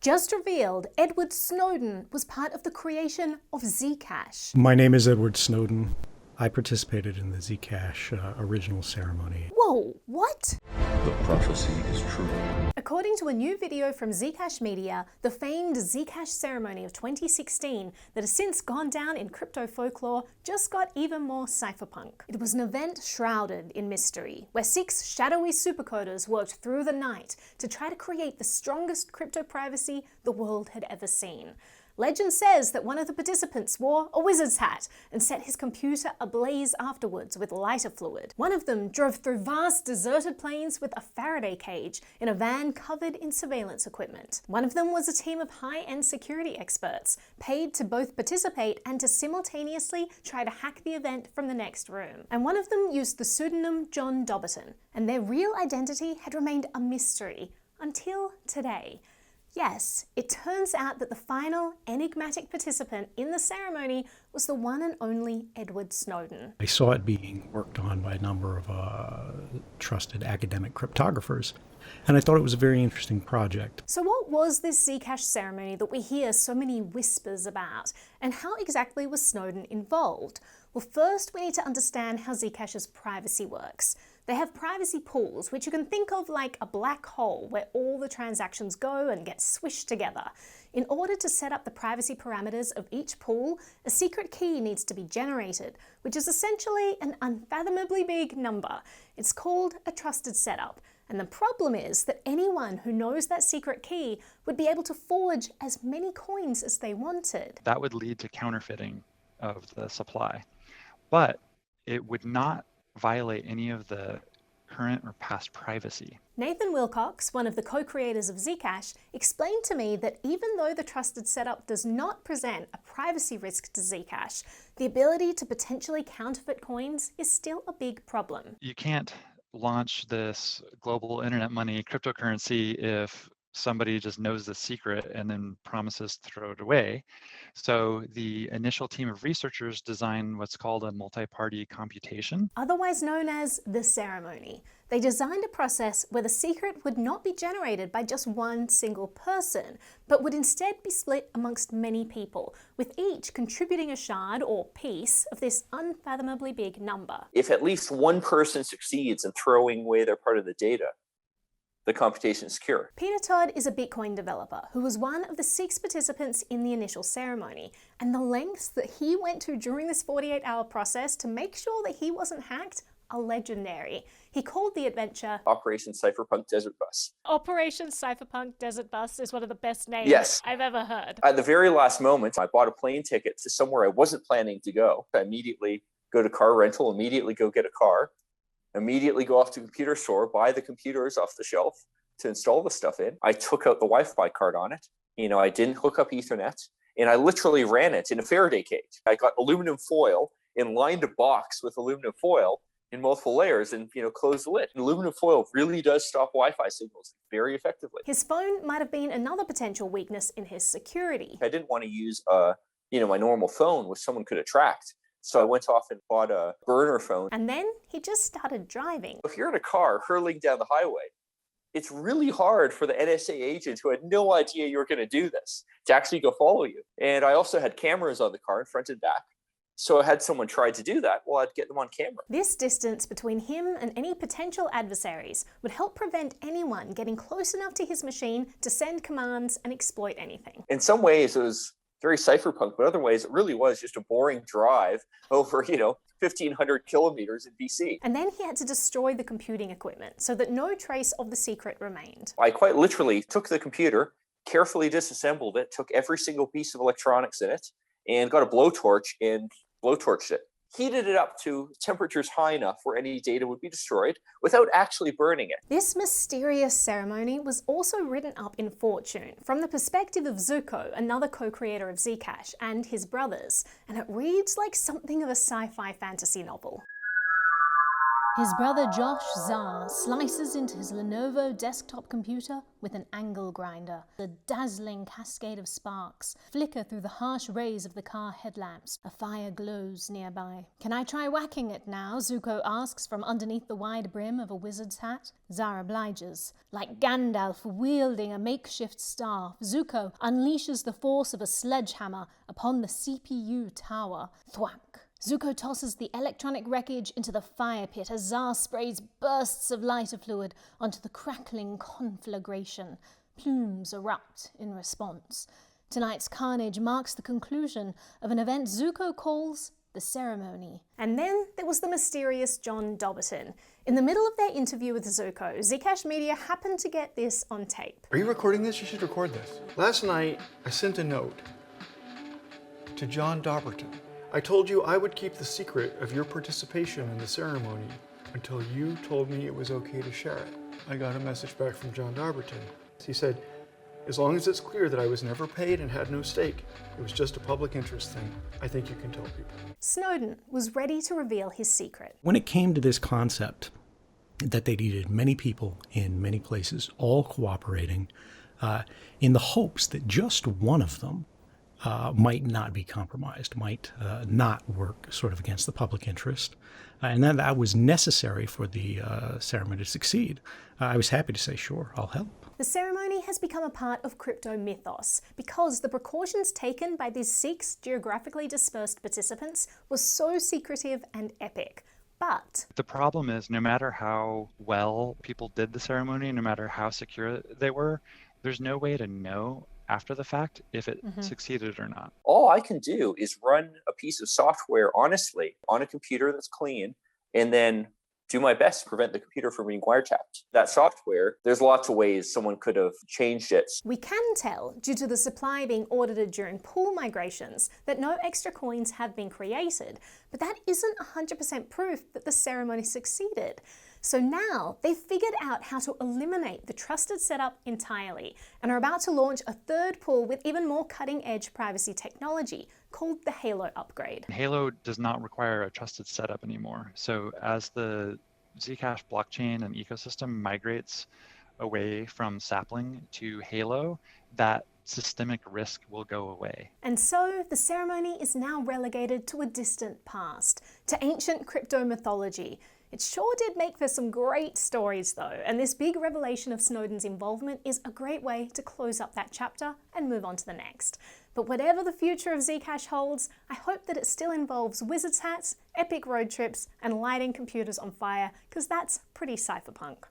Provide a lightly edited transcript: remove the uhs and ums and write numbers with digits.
Just revealed, Edward Snowden was part of the creation of Zcash. My name is Edward Snowden. I participated in the Zcash original ceremony. Whoa, what? The prophecy is true. According to a new video from Zcash Media, the famed Zcash ceremony of 2016 that has since gone down in crypto folklore just got even more cypherpunk. It was an event shrouded in mystery, where 6 shadowy supercoders worked through the night to try to create the strongest crypto privacy the world had ever seen. Legend says that one of the participants wore a wizard's hat and set his computer ablaze afterwards with lighter fluid. One of them drove through vast deserted plains with a Faraday cage in a van covered in surveillance equipment. One of them was a team of high-end security experts, paid to both participate and to simultaneously try to hack the event from the next room. And one of them used the pseudonym John Dobbertin, and their real identity had remained a mystery until today. Yes, it turns out that the final enigmatic participant in the ceremony was the one and only Edward Snowden. I saw it being worked on by a number of trusted academic cryptographers, and I thought it was a very interesting project. So what was this Zcash ceremony that we hear so many whispers about, and how exactly was Snowden involved? Well, first we need to understand how Zcash's privacy works. They have privacy pools, which you can think of like a black hole where all the transactions go and get swished together. In order to set up the privacy parameters of each pool, a secret key needs to be generated, which is essentially an unfathomably big number. It's called a trusted setup. And the problem is that anyone who knows that secret key would be able to forge as many coins as they wanted. That would lead to counterfeiting of the supply, but it would not violate any of the current or past privacy. Nathan Wilcox, one of the co-creators of Zcash, explained to me that even though the trusted setup does not present a privacy risk to Zcash, the ability to potentially counterfeit coins is still a big problem. You can't launch this global internet money cryptocurrency if somebody just knows the secret and then promises to throw it away. So the initial team of researchers designed what's called a multi-party computation, otherwise known as the ceremony. They designed a process where the secret would not be generated by just one single person, but would instead be split amongst many people, with each contributing a shard or piece of this unfathomably big number. If at least one person succeeds in throwing away their part of the data, the computation is secure. Peter Todd is a Bitcoin developer who was one of the 6 participants in the initial ceremony, and the lengths that he went to during this 48-hour process to make sure that he wasn't hacked are legendary. He called the adventure Operation Cypherpunk Desert Bus. Operation Cypherpunk Desert Bus is one of the best names I've ever heard. At the very last moment, I bought a plane ticket to somewhere I wasn't planning to go. I immediately go to car rental, immediately go get a car, immediately go off to the computer store, buy the computers off the shelf to install the stuff in. I took out the Wi-Fi card on it. I didn't hook up Ethernet, and I literally ran it in a Faraday cage. I got aluminum foil and lined a box with aluminum foil in multiple layers and, closed the lid. And aluminum foil really does stop Wi-Fi signals very effectively. His phone might have been another potential weakness in his security. I didn't want to use, my normal phone, which someone could have tracked. So I went off and bought a burner phone. And then he just started driving. If you're in a car hurling down the highway, it's really hard for the NSA agent who had no idea you were going to do this to actually go follow you. And I also had cameras on the car in front and back. So I had someone try to do that, well, I'd get them on camera. This distance between him and any potential adversaries would help prevent anyone getting close enough to his machine to send commands and exploit anything. In some ways, it was very cypherpunk, but other ways, it really was just a boring drive over, 1,500 kilometers in BC. And then he had to destroy the computing equipment so that no trace of the secret remained. I quite literally took the computer, carefully disassembled it, took every single piece of electronics in it, and got a blowtorch and blowtorched it. Heated it up to temperatures high enough where any data would be destroyed without actually burning it. This mysterious ceremony was also written up in Fortune from the perspective of Zuko, another co-creator of Zcash, and his brothers, and it reads like something of a sci-fi fantasy novel. His brother Josh Czar slices into his Lenovo desktop computer with an angle grinder. A dazzling cascade of sparks flicker through the harsh rays of the car headlamps. A fire glows nearby. "Can I try whacking it now?" Zuko asks from underneath the wide brim of a wizard's hat. Czar obliges. Like Gandalf wielding a makeshift staff, Zuko unleashes the force of a sledgehammer upon the CPU tower. Thwack! Zuko tosses the electronic wreckage into the fire pit as Czar sprays bursts of lighter fluid onto the crackling conflagration. Plumes erupt in response. Tonight's carnage marks the conclusion of an event Zuko calls the ceremony. And then there was the mysterious John Dobbertin. In the middle of their interview with Zuko, Zcash Media happened to get this on tape. Are you recording this? You should record this. Last night, I sent a note to John Dobbertin. I told you I would keep the secret of your participation in the ceremony until you told me it was okay to share it. I got a message back from John Dobbertin. He said, as long as it's clear that I was never paid and had no stake, it was just a public interest thing, I think you can tell people. Snowden was ready to reveal his secret. When it came to this concept that they needed many people in many places, all cooperating, in the hopes that just one of them might not be compromised, might not work sort of against the public interest, and that was necessary for the ceremony to succeed. I was happy to say, sure, I'll help. The ceremony has become a part of crypto mythos because the precautions taken by these 6 geographically dispersed participants were so secretive and epic. But the problem is, no matter how well people did the ceremony, no matter how secure they were, there's no way to know after the fact if it succeeded or not. All I can do is run a piece of software honestly on a computer that's clean, and then do my best to prevent the computer from being wiretapped. That software, there's lots of ways someone could have changed it. we can tell, due to the supply being audited during pool migrations, that no extra coins have been created, but that isn't 100% proof that the ceremony succeeded. So now they've figured out how to eliminate the trusted setup entirely and are about to launch a 3rd pool with even more cutting-edge privacy technology called the Halo upgrade. Halo does not require a trusted setup anymore. So as the Zcash blockchain and ecosystem migrates away from SAPLING to Halo, that systemic risk will go away. And so the ceremony is now relegated to a distant past, to ancient crypto mythology. It sure did make for some great stories though, and this big revelation of Snowden's involvement is a great way to close up that chapter and move on to the next. But whatever the future of Zcash holds, I hope that it still involves wizard's hats, epic road trips, and lighting computers on fire, because that's pretty cypherpunk.